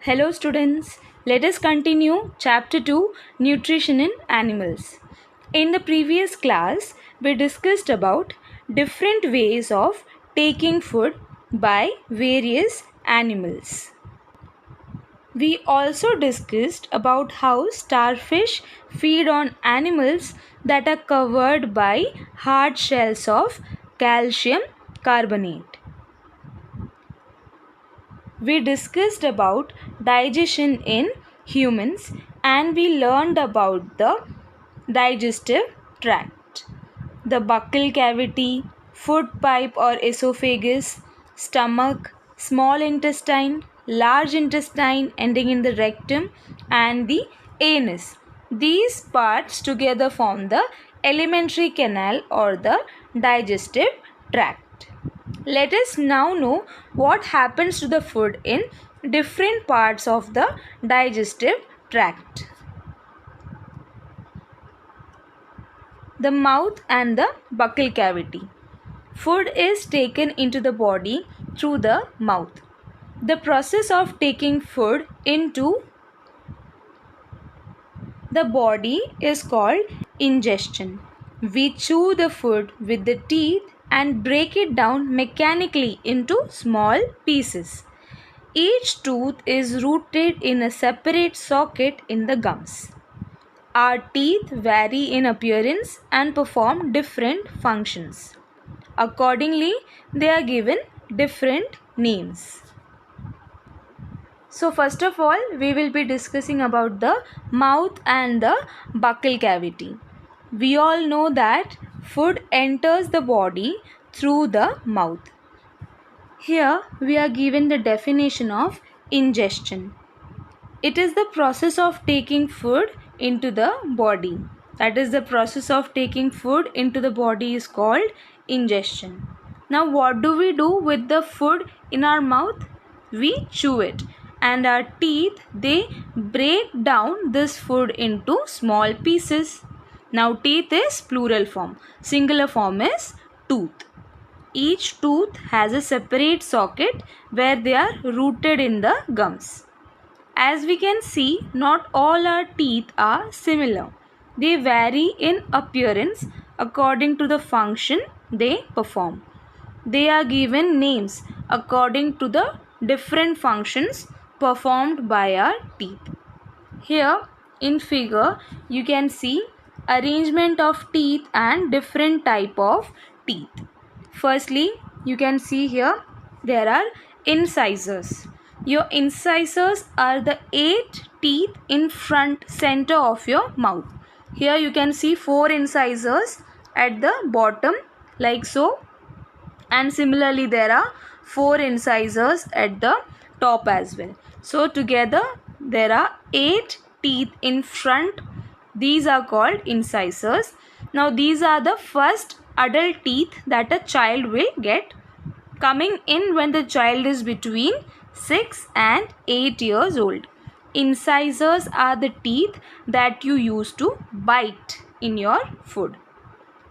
Hello students, let us continue chapter 2 Nutrition in Animals. In the previous class, we discussed about different ways of taking food by various animals. We also discussed about how starfish feed on animals that are covered by hard shells of calcium carbonate. We discussed about digestion in humans and we learned about the digestive tract, the buccal cavity, food pipe or esophagus, stomach, small intestine, large intestine ending in the rectum, and the anus. These parts together form the alimentary canal or the digestive tract. Let us now know what happens to the food in different parts of the digestive tract. The mouth and the buccal cavity. Food is taken into the body through the mouth. The process of taking food into the body is called ingestion. We chew the food with the teeth and break it down mechanically into small pieces. Each tooth is rooted in a separate socket in the gums. Our teeth vary in appearance and perform different functions. Accordingly, they are given different names. So first of all, we will be discussing about the mouth and the buccal cavity. We all know that food enters the body through the mouth. Here we are given the definition of ingestion. It is the process of taking food into the body. That is, the process of taking food into the body is called ingestion. Now what do we do with the food in our mouth? We chew it, and our teeth, they break down this food into small pieces. Now teeth is plural form. Singular form is tooth. Each tooth has a separate socket where they are rooted in the gums. As we can see, not all our teeth are similar. They vary in appearance according to the function they perform. They are given names according to the different functions performed by our teeth. Here in figure you can see arrangement of teeth and different type of teeth. Firstly, you can see here there are incisors. Your incisors are the 8 teeth in front center of your mouth. Here you can see 4 incisors at the bottom like so, and similarly there are 4 incisors at the top as well. So together there are 8 teeth in front. These are called incisors. Now these are the first adult teeth that a child will get, coming in when the child is between 6 and 8 years old. Incisors are the teeth that you use to bite in your food.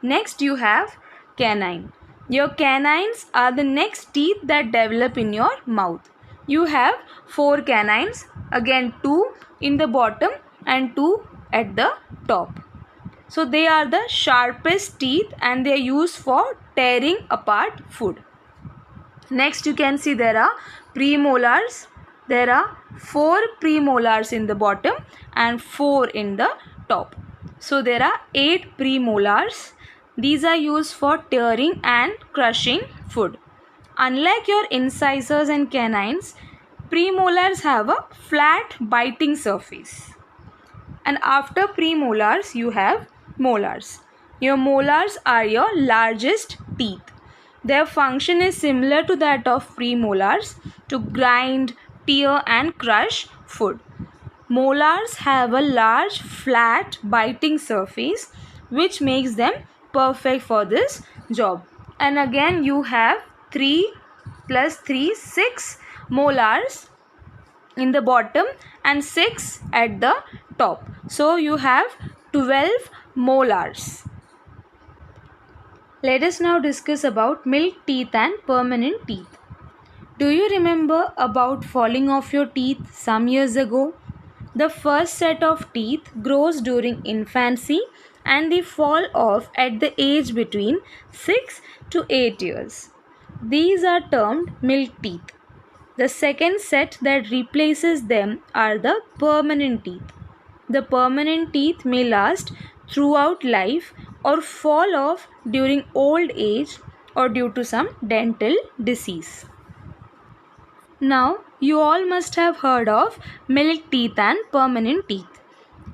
Next you have canine. Your canines are the next teeth that develop in your mouth. You have 4 canines, again 2 in the bottom and 2 at the top. So they are the sharpest teeth and they are used for tearing apart food. Next you can see there are premolars. There are 4 premolars in the bottom and 4 in the top. So there are 8 premolars. These are used for tearing and crushing food. Unlike your incisors and canines, premolars have a flat biting surface. And after premolars you have molars. Your molars are your largest teeth. Their function is similar to that of premolars, to grind, tear and crush food. Molars have a large flat biting surface which makes them perfect for this job. And again you have 3 plus 3, 6 molars in the bottom and 6 at the top. So you have 12 molars. Let us now discuss about milk teeth and permanent teeth. Do you remember about falling off your teeth some years ago? The first set of teeth grows during infancy and they fall off at the age between 6 to 8 years. These are termed milk teeth. The second set that replaces them are the permanent teeth. The permanent teeth may last throughout life or fall off during old age or due to some dental disease. Now, you all must have heard of milk teeth and permanent teeth.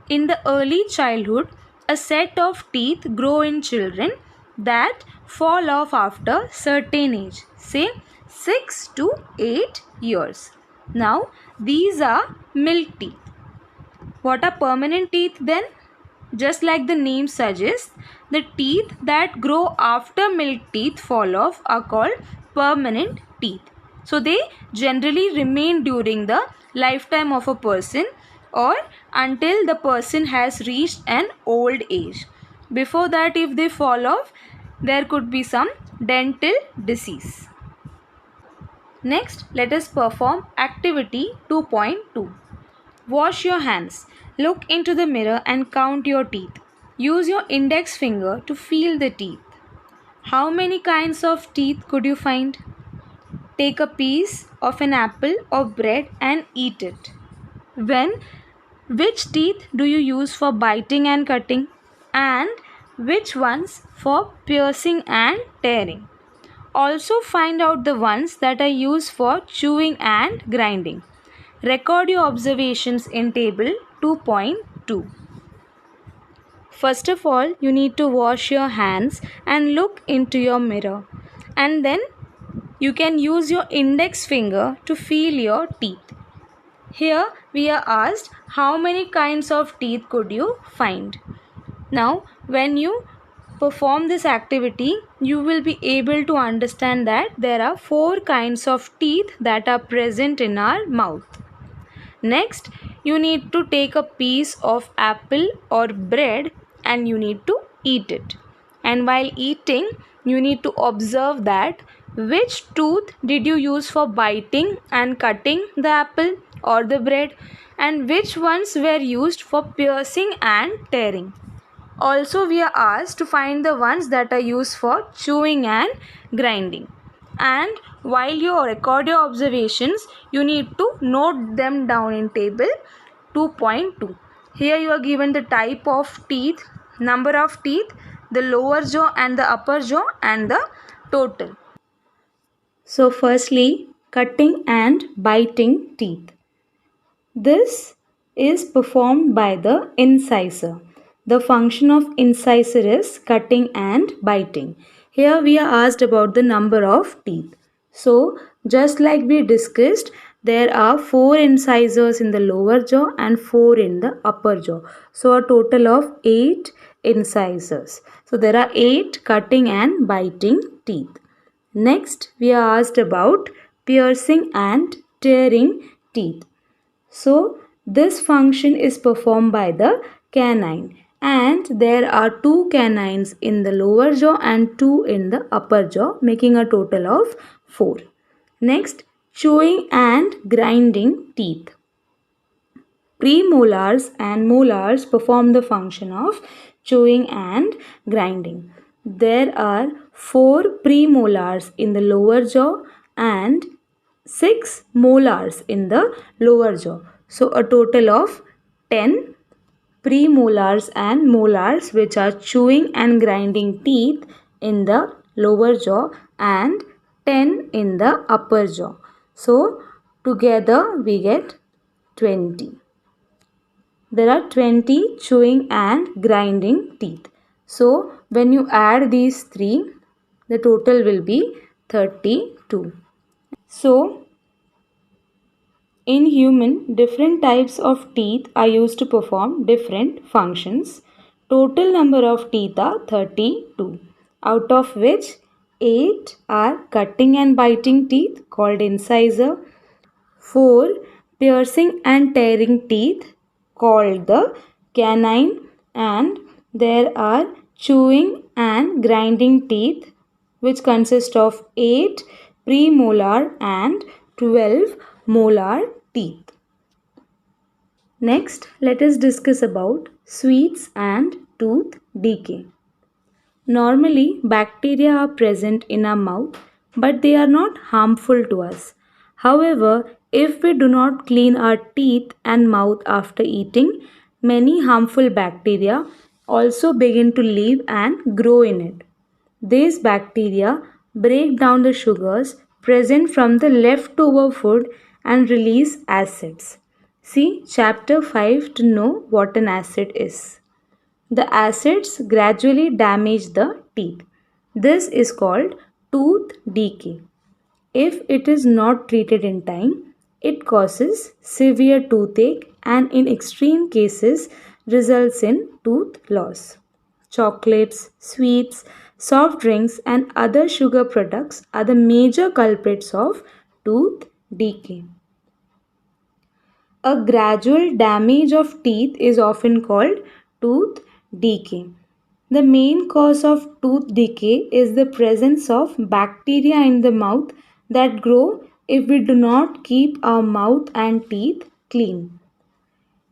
In the early childhood, a set of teeth grow in children that fall off after certain age, say 6 to 8 years. Now, these are milk teeth. What are permanent teeth then? Just like the name suggests, the teeth that grow after milk teeth fall off are called permanent teeth. So they generally remain during the lifetime of a person or until the person has reached an old age. Before that, if they fall off, there could be some dental disease. Next, let us perform activity 2.2. Wash your hands. Look into the mirror and count your teeth. Use your index finger to feel the teeth. How many kinds of teeth could you find? Take a piece of an apple or bread and eat it. Which teeth do you use for biting and cutting? And which ones for piercing and tearing? Also find out the ones that are used for chewing and grinding. Record your observations in table 2.2. First of all, you need to wash your hands and look into your mirror. And then you can use your index finger to feel your teeth. Here we are asked how many kinds of teeth could you find. Now, when you perform this activity, you will be able to understand that there are 4 kinds of teeth that are present in our mouth. Next, you need to take a piece of apple or bread and you need to eat it. And while eating, you need to observe that which tooth did you use for biting and cutting the apple or the bread and which ones were used for piercing and tearing. Also, we are asked to find the ones that are used for chewing and grinding. And while you record your observations, you need to note them down in table 2.2. Here you are given the type of teeth, number of teeth, the lower jaw and the upper jaw and the total. So firstly, cutting and biting teeth. This is performed by the incisor. The function of incisor is cutting and biting. Here we are asked about the number of teeth. So, just like we discussed, there are 4 incisors in the lower jaw and 4 in the upper jaw. So, a total of 8 incisors. So, there are 8 cutting and biting teeth. Next, we are asked about piercing and tearing teeth. So, this function is performed by the canine and there are 2 canines in the lower jaw and 2 in the upper jaw, making a total of 4. Next, chewing and grinding teeth. Premolars and molars perform the function of chewing and grinding. There are 4 premolars in the lower jaw and 6 molars in the lower jaw. So a total of 10 premolars and molars which are chewing and grinding teeth in the lower jaw and 10 in the upper jaw. So together we get 20. There are 20 chewing and grinding teeth. So when you add these 3, the total will be 32. So, in human, different types of teeth are used to perform different functions. Total number of teeth are 32, out of which 8 are cutting and biting teeth called incisor, 4 piercing and tearing teeth called the canine, and there are chewing and grinding teeth which consist of 8 premolar and 12 molar teeth. Next, let us discuss about sweets and tooth decay. Normally, bacteria are present in our mouth, but they are not harmful to us. However, if we do not clean our teeth and mouth after eating, many harmful bacteria also begin to live and grow in it. These bacteria break down the sugars present from the leftover food and release acids. See chapter 5 to know what an acid is. The acids gradually damage the teeth. This is called tooth decay. If it is not treated in time, it causes severe toothache and in extreme cases results in tooth loss. Chocolates, sweets, soft drinks and other sugar products are the major culprits of tooth decay. A gradual damage of teeth is often called tooth decay. The main cause of tooth decay is the presence of bacteria in the mouth that grow if we do not keep our mouth and teeth clean.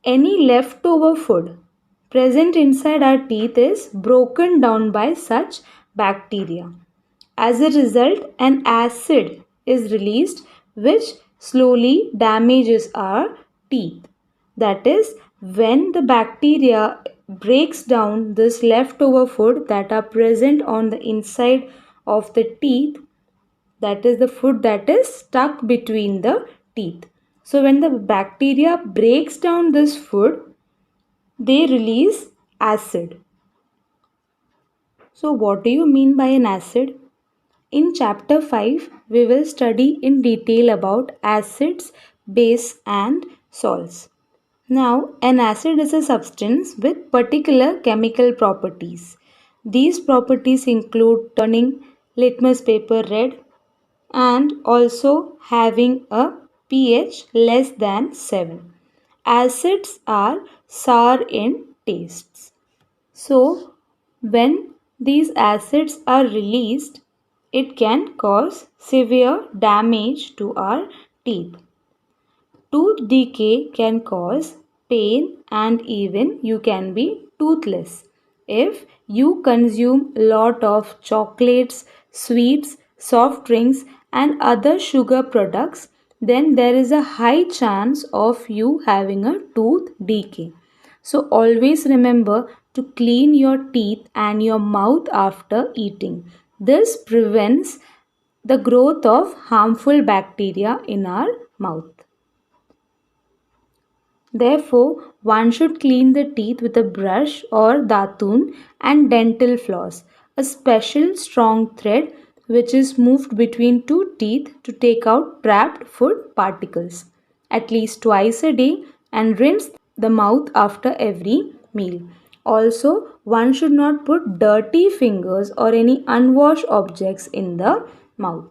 Any leftover food present inside our teeth is broken down by such bacteria. As a result, an acid is released which slowly damages our teeth. That is, when the bacteria breaks down this leftover food that are present on the inside of the teeth, that is the food that is stuck between the teeth. So when the bacteria breaks down this food, they release acid. So what do you mean by an acid? In chapter 5, we will study in detail about acids, base and salts. Now, an acid is a substance with particular chemical properties. These properties include turning litmus paper red and also having a pH less than 7. Acids are sour in tastes. So, when these acids are released, it can cause severe damage to our teeth. Tooth decay can cause pain and even you can be toothless. If you consume a lot of chocolates, sweets, soft drinks and other sugar products, then there is a high chance of you having a tooth decay. So always remember to clean your teeth and your mouth after eating. This prevents the growth of harmful bacteria in our mouth. Therefore, one should clean the teeth with a brush or datun and dental floss, a special strong thread which is moved between two teeth to take out trapped food particles at least twice a day and rinse the mouth after every meal. Also, one should not put dirty fingers or any unwashed objects in the mouth.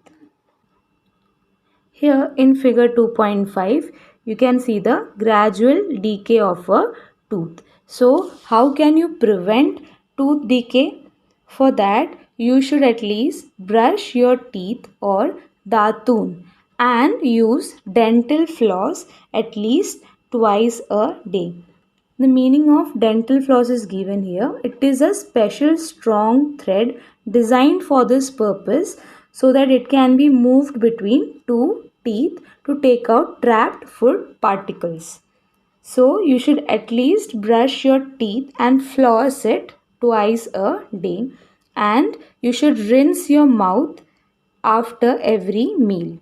Here in figure 2.5, you can see the gradual decay of a tooth. So, how can you prevent tooth decay? For that, you should at least brush your teeth or datun and use dental floss at least twice a day. The meaning of dental floss is given here. It is a special strong thread designed for this purpose so that it can be moved between two teeth to take out trapped food particles. So you should at least brush your teeth and floss it twice a day and you should rinse your mouth after every meal.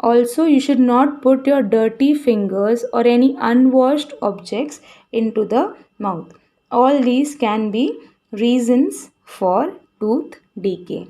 Also, you should not put your dirty fingers or any unwashed objects into the mouth. All these can be reasons for tooth decay.